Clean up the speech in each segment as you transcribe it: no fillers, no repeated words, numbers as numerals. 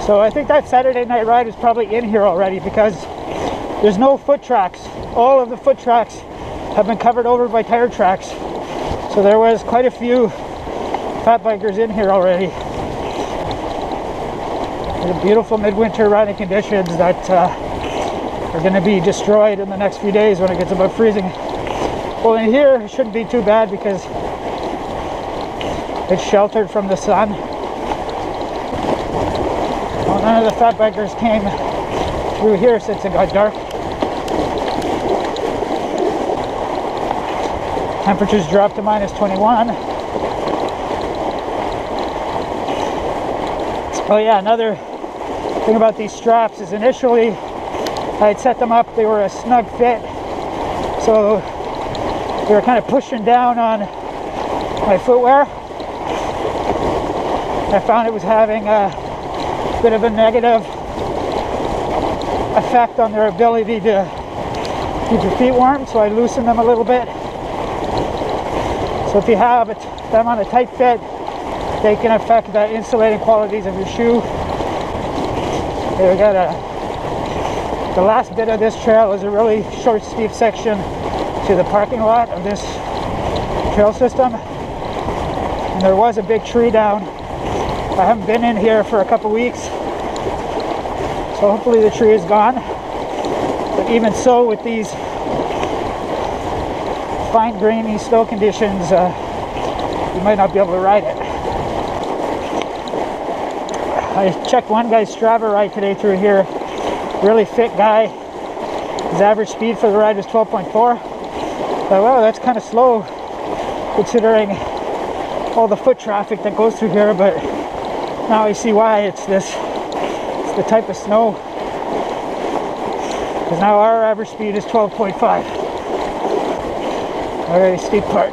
So I think that Saturday night ride is probably in here already because there's no foot tracks. All of the foot tracks have been covered over by tire tracks. So there was quite a few fat bikers in here already. The beautiful midwinter riding conditions that are going to be destroyed in the next few days when it gets above freezing. Well, in here it shouldn't be too bad because it's sheltered from the sun. Well, none of the fat bikers came through here since it got dark. Temperatures dropped to minus 21. Oh yeah, another thing about these straps is initially I had set them up, they were a snug fit, so they were kind of pushing down on my footwear. I found it was having a bit of a negative effect on their ability to keep your feet warm, so I loosened them a little bit. So if you have them on a tight fit, they can affect the insulating qualities of your shoe. Here we got the last bit of this trail is a really short, steep section to the parking lot of this trail system. And there was a big tree down. I haven't been in here for a couple weeks, so hopefully the tree is gone. But even so, with these fine grainy snow conditions, you might not be able to ride it. I checked one guy's Strava ride today through here. Really fit guy. His average speed for the ride was 12.4. Well, that's kind of slow considering all the foot traffic that goes through here, but now I see why. It's the type of snow. Because now our average speed is 12.5. A very steep part.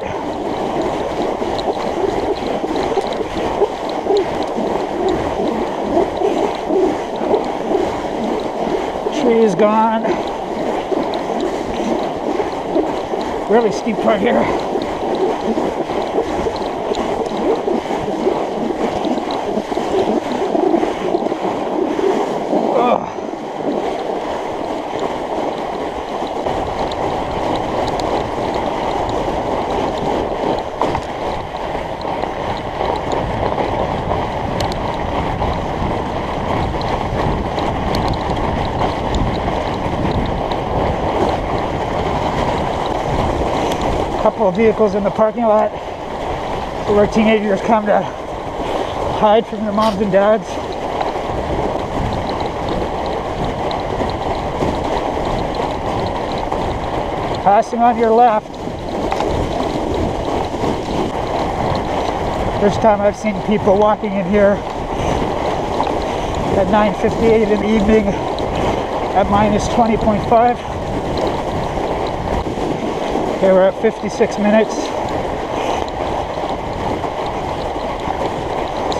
Tree is gone. Really steep part here. Couple of vehicles in the parking lot where teenagers come to hide from their moms and dads. Passing on your left. First time I've seen people walking in here at 9:58 in the evening at minus 20.5. Okay, we're at 56 minutes.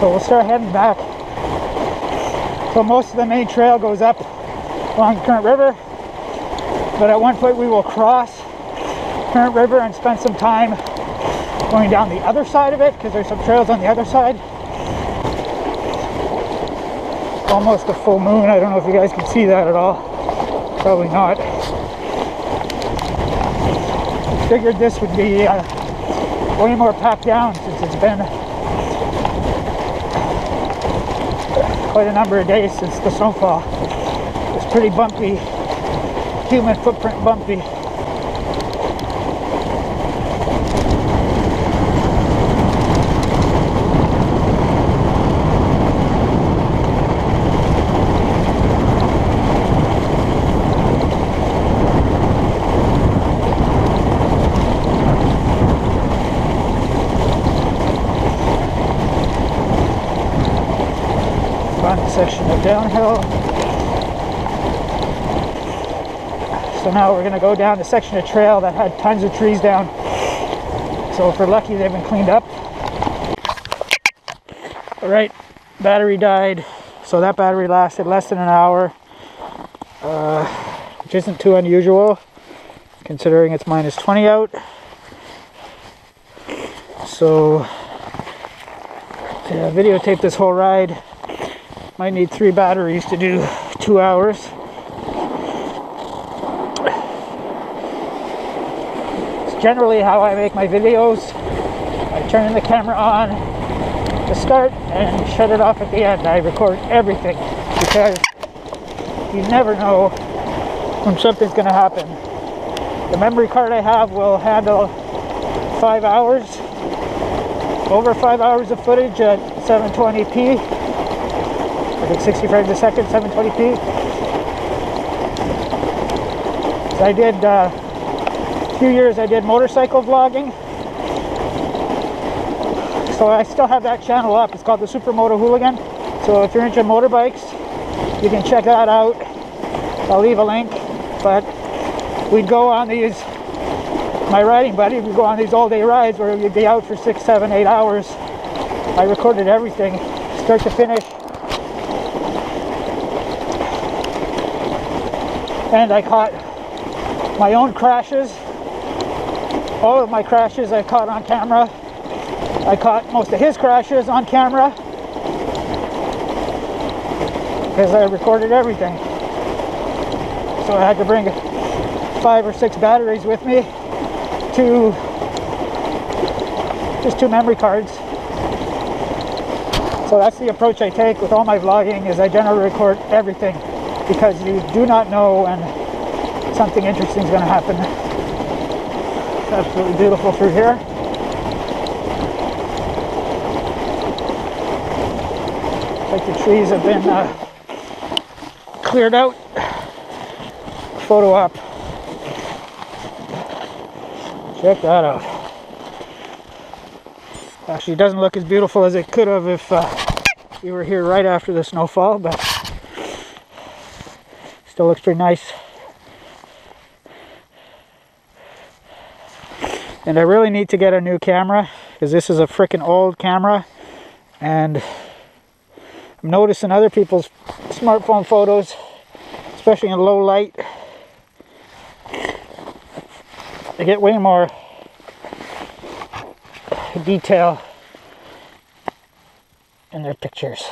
So we'll start heading back. So most of the main trail goes up along Current River, but at one point we will cross Current River and spend some time going down the other side of it because there's some trails on the other side. Almost a full moon. I don't know if you guys can see that at all. Probably not. Figured this would be way more packed down since it's been quite a number of days since the snowfall. It's pretty bumpy, human footprint bumpy. Section of downhill. So now we're going to go down the section of trail that had tons of trees down. So if we're lucky, they've been cleaned up. All right, battery died. So that battery lasted less than an hour, which isn't too unusual considering it's minus 20 out. So yeah, videotape this whole ride. Might need 3 batteries to do 2 hours. It's generally how I make my videos. I turn the camera on to start and shut it off at the end. I record everything because you never know when something's going to happen. The memory card I have will handle 5 hours, over 5 hours of footage at 720p. I think 60 frames a second, 720p. So I did a few years I did motorcycle vlogging. So I still have that channel up. It's called TheSuperMotoHooligan. So if you're into motorbikes, you can check that out. I'll leave a link. But we'd go on these, my riding buddy, we'd go on these all-day rides where we'd be out for 6, 7, 8 hours. I recorded everything, start to finish. And I caught my own crashes. All of my crashes I caught on camera. I caught most of his crashes on camera because I recorded everything. So I had to bring 5 or 6 batteries with me, just 2 memory cards. So that's the approach I take with all my vlogging, is I generally record everything because you do not know when something interesting is going to happen. It's absolutely beautiful through here. Like the trees have been cleared out. Photo op. Check that out. Actually, it doesn't look as beautiful as it could have if we were here right after the snowfall, but still looks pretty nice. And I really need to get a new camera because this is a freaking old camera, and I'm noticing other people's smartphone photos, especially in low light, they get way more detail in their pictures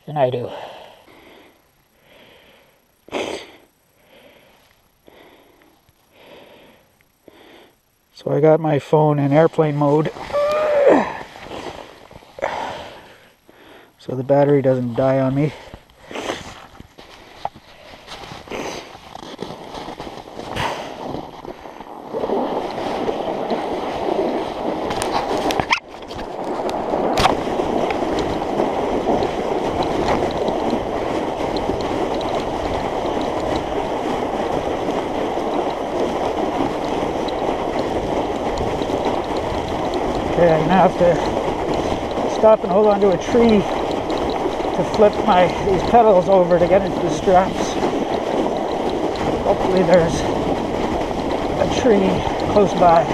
than I do. So I got my phone in airplane mode so the battery doesn't die on me. Okay, I'm gonna have to stop and hold on to a tree to flip these pedals over to get into the straps. Hopefully there's a tree close by.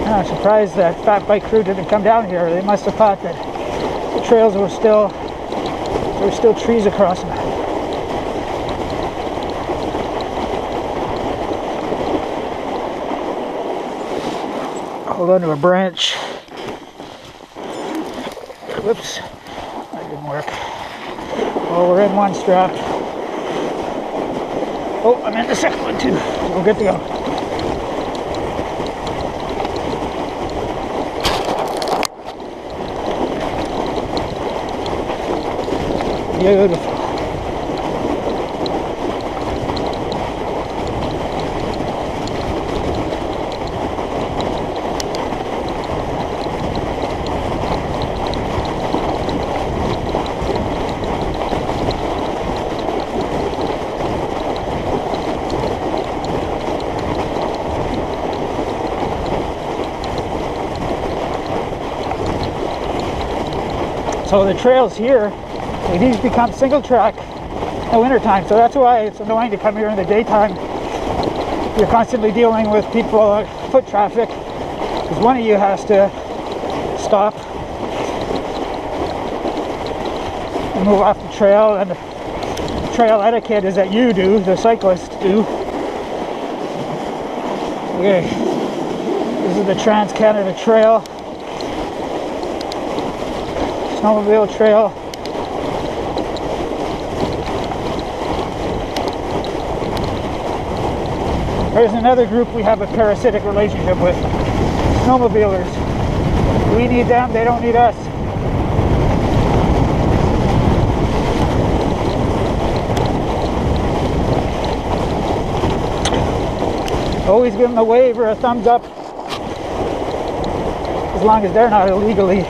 I'm surprised that Fat Bike crew didn't come down here. They must have thought that the trails were still, there were still trees across them. Hold on to a branch. Whoops, that didn't work. Well, we're in one strap. Oh, I'm in the second one too. We're good to go. Beautiful. So the trails here, these become single track in the wintertime, so that's why it's annoying to come here in the daytime. You're constantly dealing with people, foot traffic, because one of you has to stop and move off the trail, and the trail etiquette is that you do, the cyclists do. Okay, this is the Trans-Canada Trail, snowmobile trail. There's another group we have a parasitic relationship with, snowmobilers. We need them, they don't need us. Always give them a wave or a thumbs up, as long as they're not illegally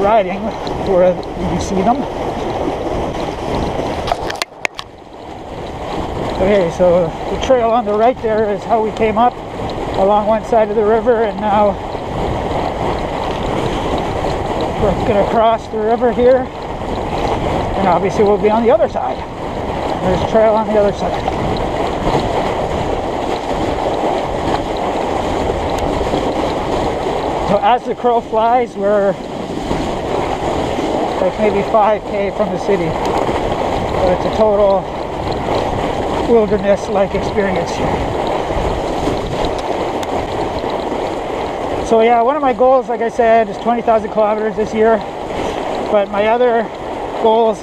riding where you see them. Okay, so the trail on the right there is how we came up along one side of the river, and now we're going to cross the river here, and obviously we'll be on the other side. There's a trail on the other side. So as the crow flies, we're like maybe 5K from the city. So it's a total wilderness-like experience. So yeah, one of my goals, like I said, is 20,000 kilometers this year. But my other goals,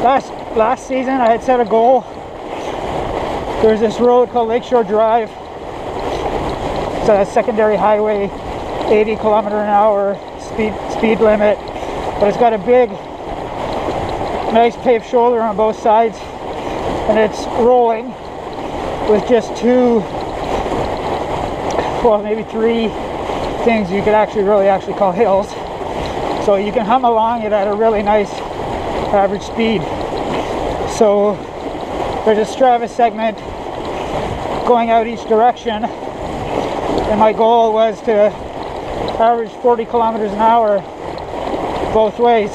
last season I had set a goal. There's this road called Lakeshore Drive. It's a secondary highway, 80 kilometer an hour speed limit, but it's got a big, nice paved shoulder on both sides, and it's rolling with just two, well, maybe three things you could really call hills. So you can hum along it at a really nice average speed. So there's a Strava segment going out each direction, and my goal was to average 40 kilometers an hour both ways.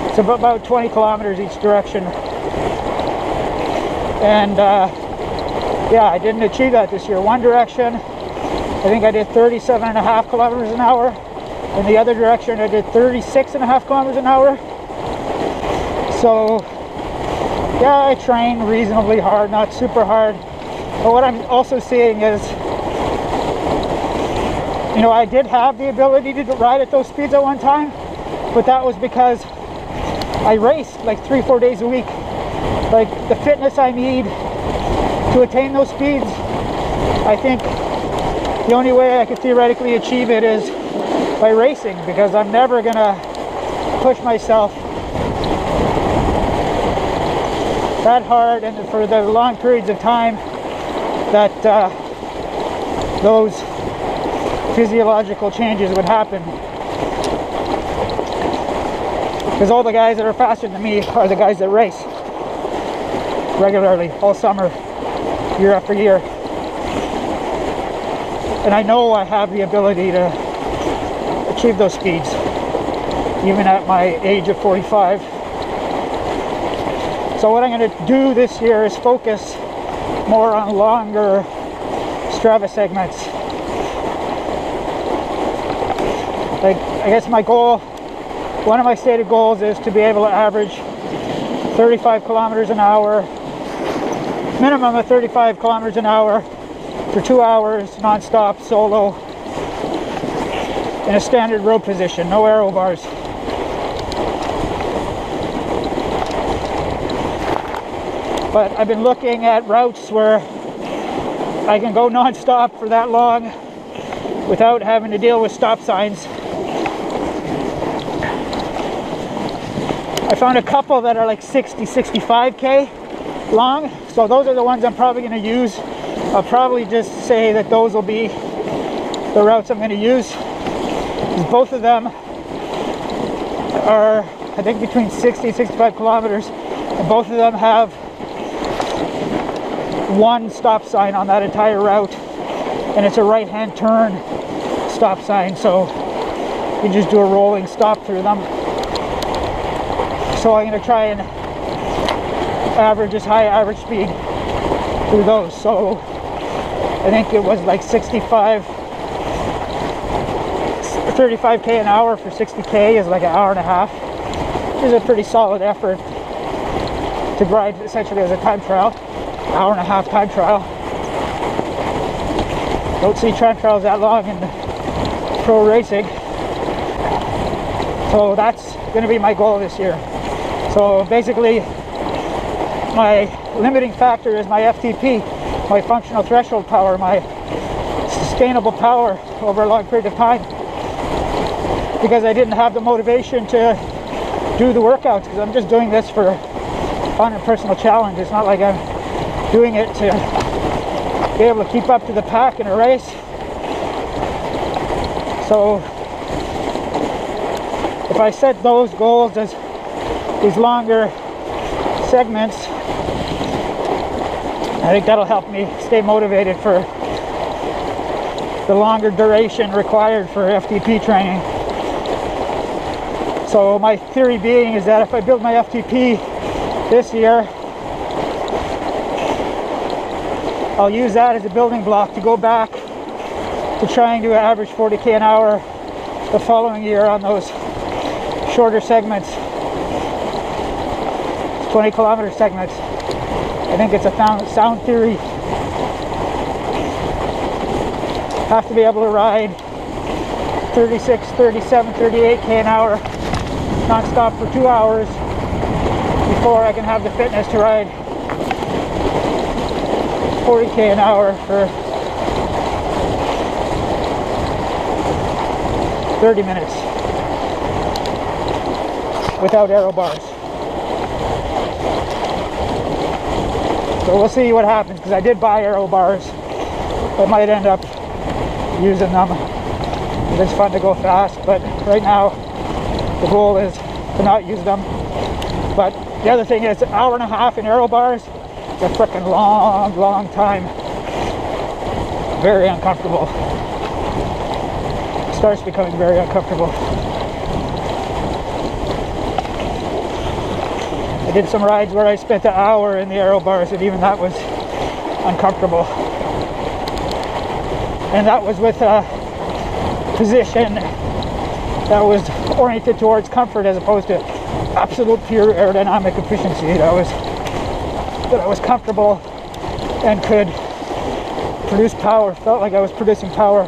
It's about 20 kilometers each direction. And yeah, I didn't achieve that this year. One direction, I think I did 37.5 kilometers an hour. In the other direction, I did 36.5 kilometers an hour. So yeah, I train reasonably hard, not super hard. But what I'm also seeing is, you know, I did have the ability to ride at those speeds at one time, but that was because I raced like 3-4 days a week. Like, the fitness I need to attain those speeds, I think the only way I could theoretically achieve it is by racing, because I'm never gonna push myself that hard and for the long periods of time that those physiological changes would happen. Because all the guys that are faster than me are the guys that race regularly all summer, year after year. And I know I have the ability to achieve those speeds even at my age of 45. So what I'm going to do this year is focus more on longer Strava segments. Like, I guess my goal, one of my stated goals, is to be able to average 35 kilometers an hour, minimum of 35 kilometers an hour for 2 hours non-stop solo in a standard road position, no aero bars. But I've been looking at routes where I can go non-stop for that long without having to deal with stop signs. I found a couple that are like 60-65K long, so those are the ones I'm probably going to use. I'll probably just say that those will be the routes I'm going to use. Both of them are, I think, between 60 and 65 kilometers, and both of them have one stop sign on that entire route, and it's a right-hand turn stop sign, so you just do a rolling stop through them. So I'm going to try and average as high average speed through those. So I think it was like 35k an hour for 60k is like an hour and a half, which is a pretty solid effort to ride essentially as a time trial, hour and a half time trial. Don't see time trials that long in pro racing. So that's going to be my goal this year. So basically, my limiting factor is my FTP, my functional threshold power, my sustainable power over a long period of time. Because I didn't have the motivation to do the workouts, because I'm just doing this for fun and personal challenge. It's not like I'm doing it to be able to keep up to the pack in a race. So if I set those goals as these longer segments, I think that'll help me stay motivated for the longer duration required for FTP training. So my theory being is that if I build my FTP this year, I'll use that as a building block to go back to trying to average 40k an hour the following year on those shorter segments, 20-kilometer segments. I think it's a sound theory. Have to be able to ride 36, 37, 38k an hour non-stop for 2 hours before I can have the fitness to ride 40k an hour for 30 minutes without aero bars. So we'll see what happens, because I did buy aero bars. I might end up using them. It's fun to go fast, but right now the goal is to not use them. But the other thing is, an hour and a half in aero bars, it's a freaking long time. Very uncomfortable. It starts becoming very uncomfortable. I did some rides where I spent an hour in the aero bars, and even that was uncomfortable. And that was with a position that was oriented towards comfort as opposed to absolute pure aerodynamic efficiency. That I was comfortable and could produce power. Felt like I was producing power.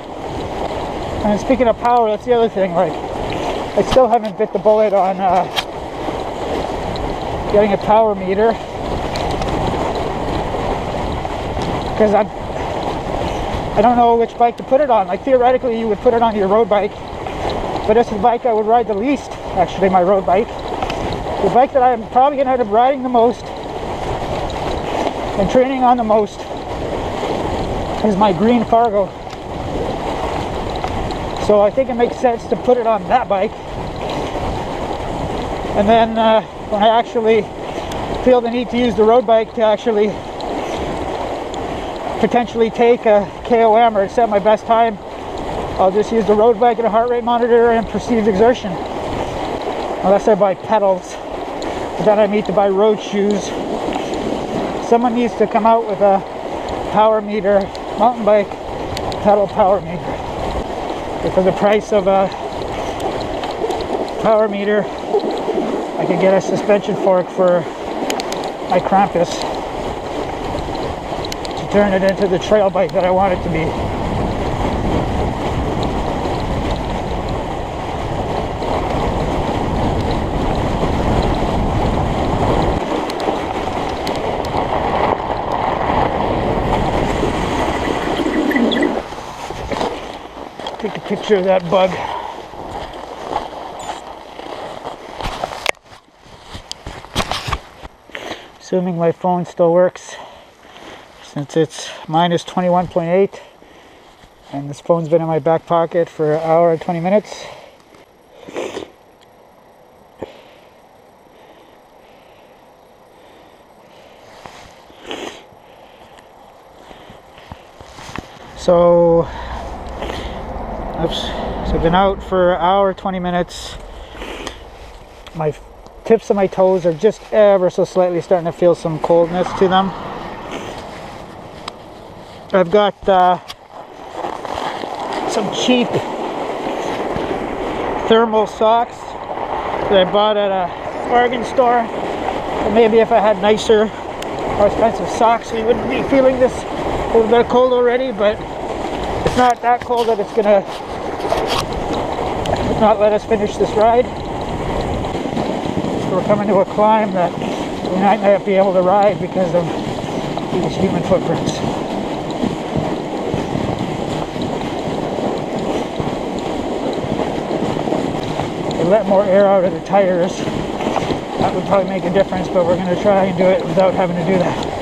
And speaking of power, that's the other thing. Like, I still haven't bit the bullet on getting a power meter, because I don't know which bike to put it on. Like, theoretically you would put it on your road bike, but this is the bike I would ride the least, actually, my road bike. The bike that I'm probably going to end up riding the most and training on the most is my green Fargo. So I think it makes sense to put it on that bike. And then when I actually feel the need to use the road bike to actually potentially take a KOM or set my best time, I'll just use the road bike and a heart rate monitor and perceived exertion. Unless I buy pedals, then I need to buy road shoes. Someone needs to come out with a power meter, mountain bike pedal power meter. But for the price of a power meter, I could get a suspension fork for my Krampus to turn it into the trail bike that I want it to be. Take a picture of that bug. Assuming my phone still works, since it's minus 21.8, and this phone's been in my back pocket for an hour and 20 minutes. So I've been out for an hour, 20 minutes. My tips of my toes are just ever so slightly starting to feel some coldness to them. I've got some cheap thermal socks that I bought at a bargain store. And maybe if I had nicer, more expensive socks, we wouldn't be feeling this a little bit of cold already, but It's not that cold that it's gonna not let us finish this ride. So we're coming to a climb that we might not be able to ride because of these human footprints. They let more air out of the tires. That would probably make a difference, but we're going to try and do it without having to do that.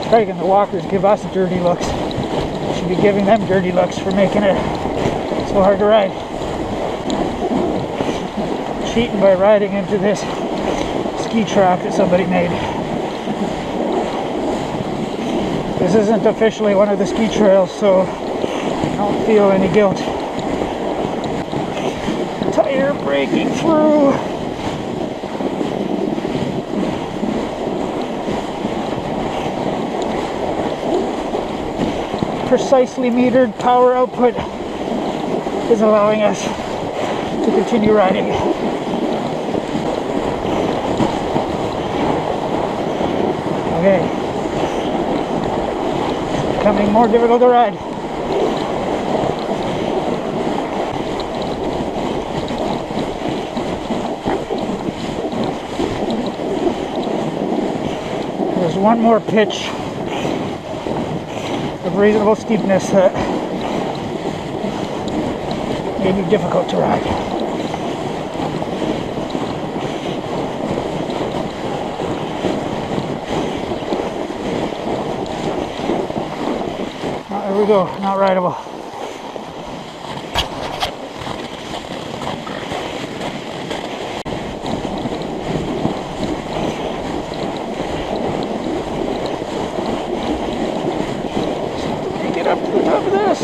Craig and the walkers give us dirty looks. We should be giving them dirty looks for making it so hard to ride. Cheating by riding into this ski track that somebody made. This isn't officially one of the ski trails, so I don't feel any guilt. Tire breaking through. Precisely metered power output is allowing us to continue riding. Okay. Becoming more difficult to ride. There's one more pitch of reasonable steepness that may be difficult to ride. Oh, there we go, not rideable. Up to the top of this.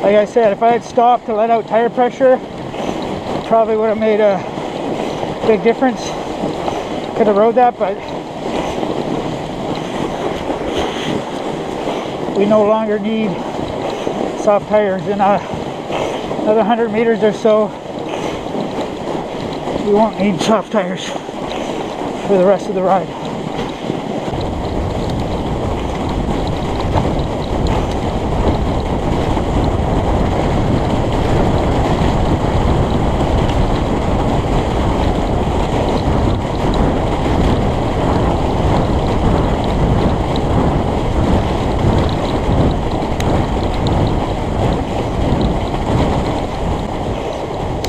Like I said, if I had stopped to let out tire pressure, probably would have made a big difference. Could have rode that, but we no longer need soft tires. In another 100 meters or so, we won't need soft tires for the rest of the ride.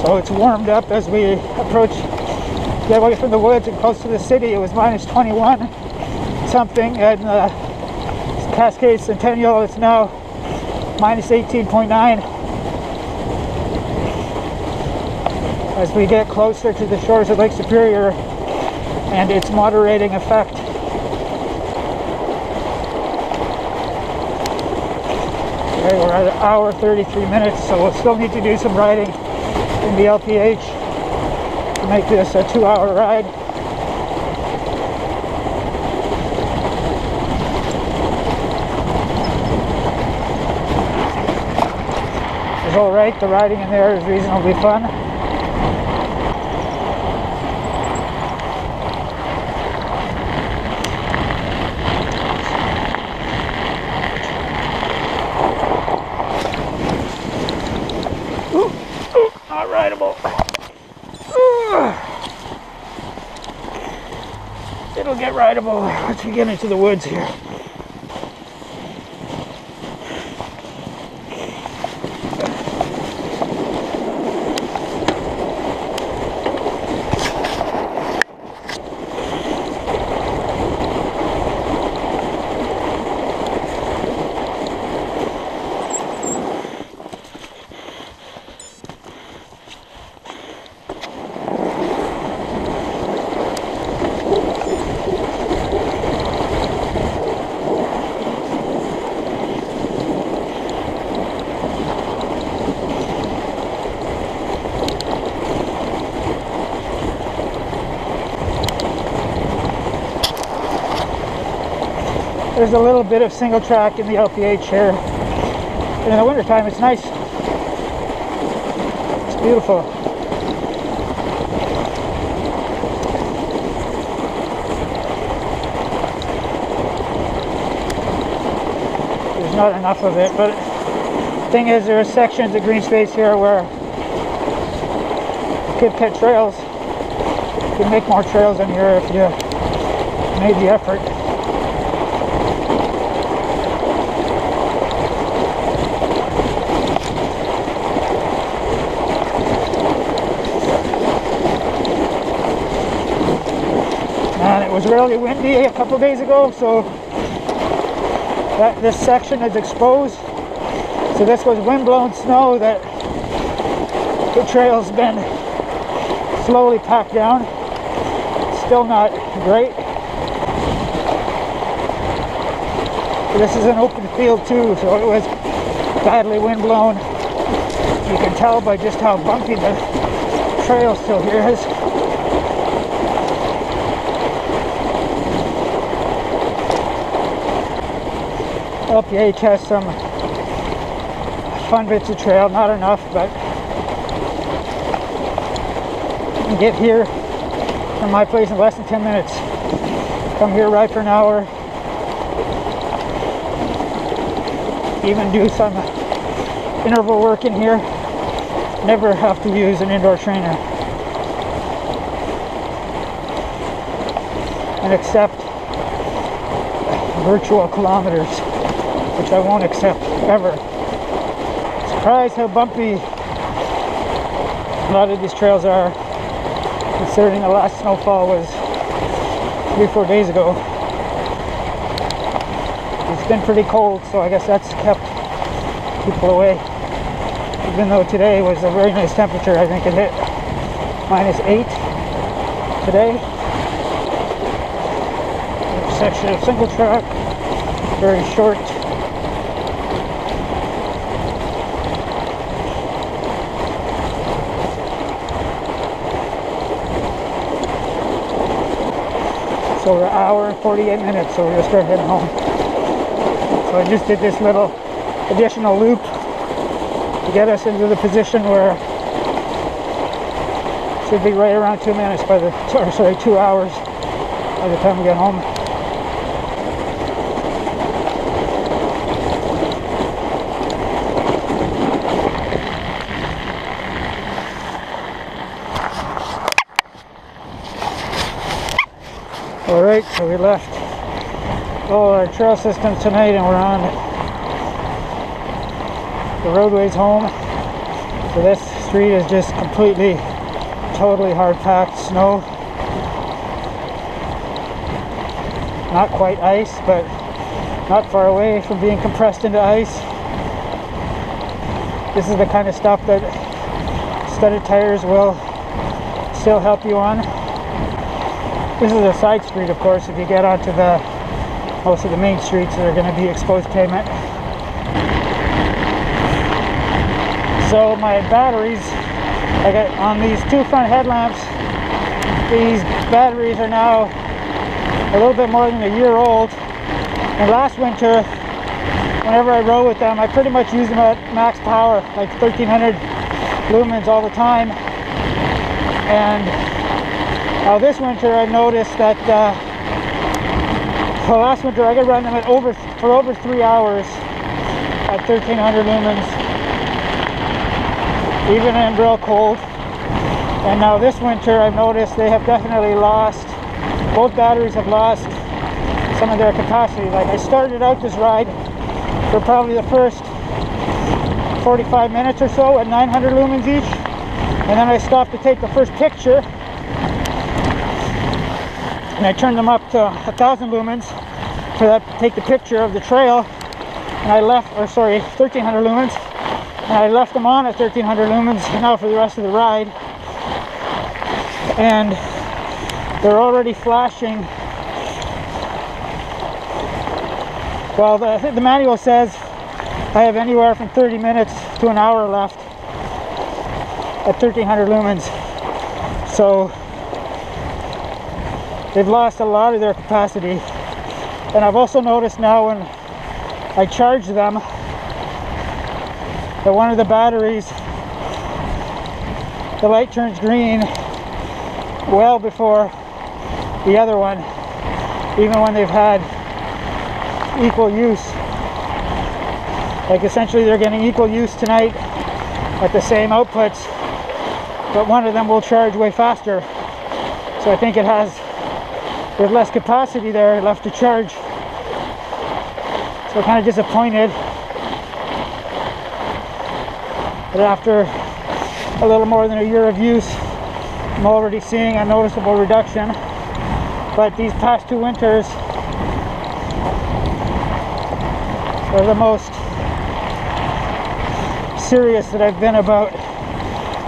So it's warmed up as we approach, get away from the woods and close to the city. It was minus 21 something, and Cascade Centennial, it's now minus 18.9. As we get closer to the shores of Lake Superior and its moderating effect. Okay, we're at an hour 33 minutes, so we'll still need to do some riding in the LPH to make this a 2-hour ride. It's alright, the riding in there is reasonably fun. Not rideable. It'll get rideable once we get into the woods here. There's a little bit of single track in the LPH here. And in the wintertime, it's nice. It's beautiful. There's not enough of it, but the thing is, there are sections of green space here where you could pit trails. You can make more trails in here if you made the effort. And it was really windy a couple of days ago, so this section is exposed. So this was wind-blown snow that the trail's been slowly packed down. Still not great. This is an open field too, so it was badly wind-blown. You can tell by just how bumpy the trail still here is. LPH has some fun bits of trail, not enough, but you can get here from my place in less than 10 minutes. Come here, ride for an hour, even do some interval work in here. Never have to use an indoor trainer. And accept virtual kilometers, which I won't accept ever. Surprised how bumpy a lot of these trails are, considering the last snowfall was 3-4 days ago. It's been pretty cold, so I guess that's kept people away. Even though today was a very nice temperature, I think it hit -8 today. Section of single track, very short. So we're an hour and 48 minutes, so we're gonna start heading home. So I just did this little additional loop to get us into the position where it should be right around 2 minutes by the, sorry, 2 hours by the time we get home. Alright, so we left all our trail systems tonight and we're on the roadways home. So this street is just completely, totally hard-packed snow. Not quite ice, but not far away from being compressed into ice. This is the kind of stuff that studded tires will still help you on. This is a side street, of course. If you get onto most of the main streets, they're going to be exposed pavement. So my batteries, I got on these two front headlamps. These batteries are now a little bit more than a year old. And last winter, whenever I rode with them, I pretty much used them at max power, like 1300 lumens all the time. And now this winter I noticed that, well, last winter I could run them for over 3 hours at 1300 lumens, even in real cold. And now this winter I've noticed they have definitely lost, both batteries have lost some of their capacity. Like I started out this ride for probably the first 45 minutes or so at 900 lumens each, and then I stopped to take the first picture. And I turned them up to 1,000 lumens for that, take the picture of the trail. And I left, or sorry, 1,300 lumens. And I left them on at 1,300 lumens now for the rest of the ride. And they're already flashing. Well, the manual says I have anywhere from 30 minutes to an hour left at 1,300 lumens. So they've lost a lot of their capacity. And I've also noticed now when I charge them that one of the batteries, the light turns green well before the other one, even when they've had equal use. Like essentially they're getting equal use tonight at the same outputs, but one of them will charge way faster. So I think there's less capacity there left to charge. So kind of disappointed that after a little more than a year of use, I'm already seeing a noticeable reduction. But these past 2 winters are the most serious that I've been about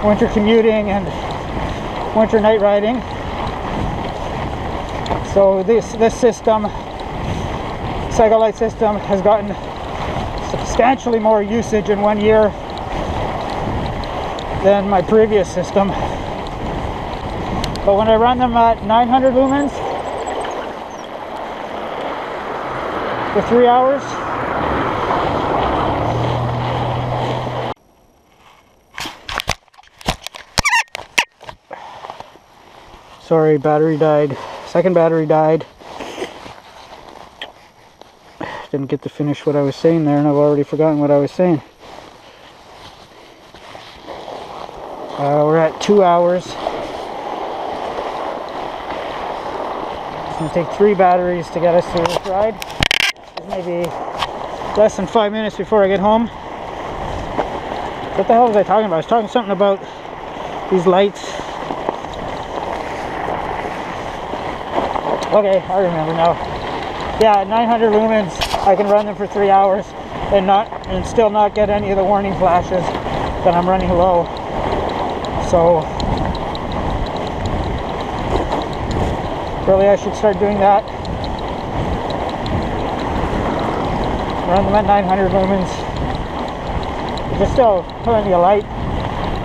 winter commuting and winter night riding. So this system, cycle light system, has gotten substantially more usage in 1 year than my previous system. But when I run them at 900 lumens for 3 hours, sorry, battery died. Second battery died. Didn't get to finish what I was saying there, and I've already forgotten what I was saying. We're at 2 hours. It's going to take 3 batteries to get us through this ride. It's maybe less than 5 minutes before I get home. What the hell was I talking about? I was talking something about these lights. Okay, I remember now. Yeah, at 900 lumens, I can run them for 3 hours and still not get any of the warning flashes that I'm running low. So really, I should start doing that. Run them at 900 lumens. There's still plenty of light.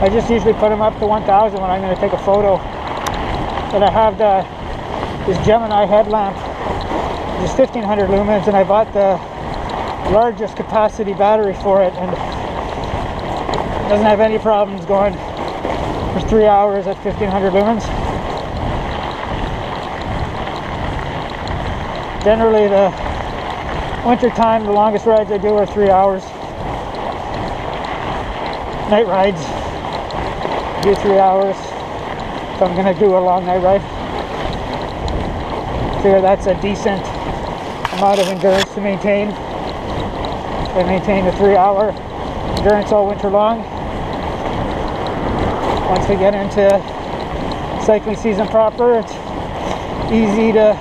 I just usually put them up to 1000 when I'm going to take a photo. But I have this Gemini headlamp, which is 1500 lumens, and I bought the largest capacity battery for it, and it doesn't have any problems going for 3 hours at 1500 lumens. Generally, the winter time, the longest rides I do are 3 hours. Night rides, do 3 hours. So I'm going to do a long night ride. Figure that's a decent amount of endurance to maintain. I maintain a 3 hour endurance all winter long. Once we get into cycling season proper, it's easy to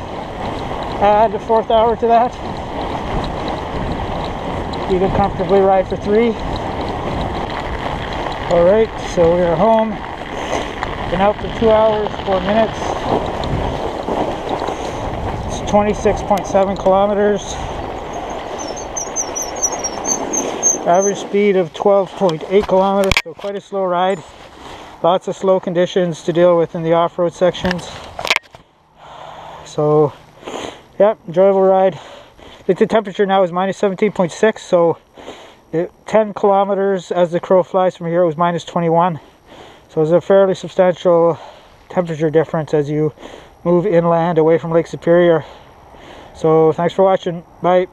add a 4th hour to that. You can comfortably ride for 3. Alright, so we're home. Been out for 2 hours, 4 minutes. 26.7 kilometers. Average speed of 12.8 kilometers, so quite a slow ride. Lots of slow conditions to deal with in the off-road sections. So, yeah, enjoyable ride. The temperature now is minus 17.6, so 10 kilometers as the crow flies from here, it was minus 21. So it's a fairly substantial temperature difference as you move inland away from Lake Superior. So thanks for watching. Bye.